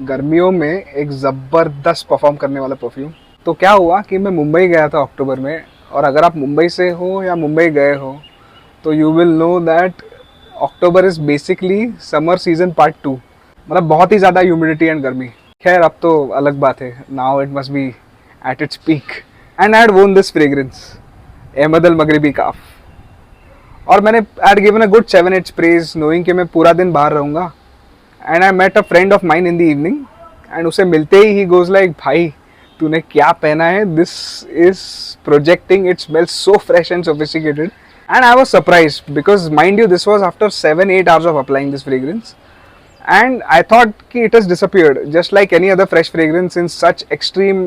गर्मियों में एक ज़बरदस्त परफॉर्म करने वाला परफ्यूम। तो क्या हुआ कि मैं मुंबई गया था अक्टूबर में, और अगर आप मुंबई से हो या मुंबई गए हो तो you will know that October is basically summer season part 2। मतलब बहुत ही ज़्यादा ह्यूमिडिटी एंड गर्मी। खैर अब तो अलग बात है, now it must be at its peak. And I had won this fragrance, Ahmed Al Maghribi Kaaf. और मैंने I had given a good 7-8 sprays knowing कि मैं पूरा दिन बाहर रहूँगा। And I met a friend of mine in the evening, and उसे मिलते ही गोज लाइक, भाई तूने क्या पहना है, this is projecting, it smells so fresh and sophisticated. And I was surprised because mind you this was after 7-8 hours of applying this fragrance, and I thought कि it has disappeared just like any other fresh fragrance in such extreme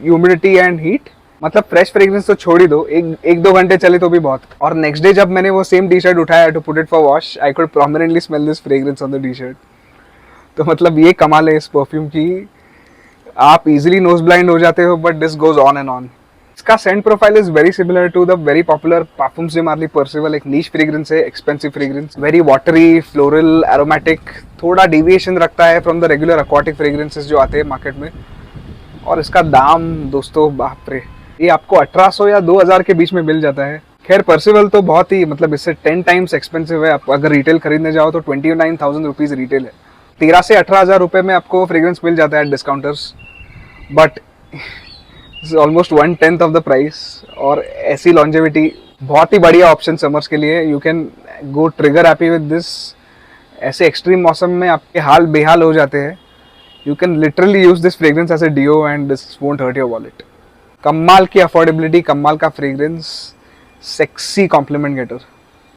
humidity and heat। मतलब fresh fragrance तो छोड़ ही दो, एक दो घंटे चले तो भी बहुत। और नेक्स्ट डे जब मैंने वो सेम टी शर्ट उठाया to put it for wash, I could prominently smell this fragrance on the T shirt. तो मतलब ये कमाल है इस परफ्यूम की, आप इजीली नोज ब्लाइंड हो जाते हो, but this goes on and on. इसका scent profile is very similar to the very popular parfums de Marly Percival। एक नीश फ्रेग्रेंस है, expensive fragrance, very watery, floral, aromatic, थोड़ा deviation रखता है from the regular aquatic fragrances जो आते हैं market में। और इसका दाम दोस्तों बाप रे, ये आपको 1800 या 2000 के बीच में मिल जाता है। खैर पर्सिवल तो बहुत ही, मतलब इससे 10 times एक्सपेंसिव है। आप अगर रिटेल खरीदने जाओ तो 29,000 रुपीज़ रिटेल है। 13 से 18,000 रुपये में आपको फ्रेग्रेंस मिल जाता है discounters, but almost 1/10 of the price. और ऐसी लॉन्जेविटी, बहुत ही बढ़िया ऑप्शन समर्स के लिए। You can go trigger happy with this. ऐसे एक्सट्रीम मौसम में आपके हाल बेहाल हो जाते हैं, you can literally use this fragrance as a deo and this won't hurt your wallet. कमाल की अफोर्डेबिलिटी, कमाल का फ्रेग्रेंस, सेक्सी कॉम्प्लीमेंट गेटर।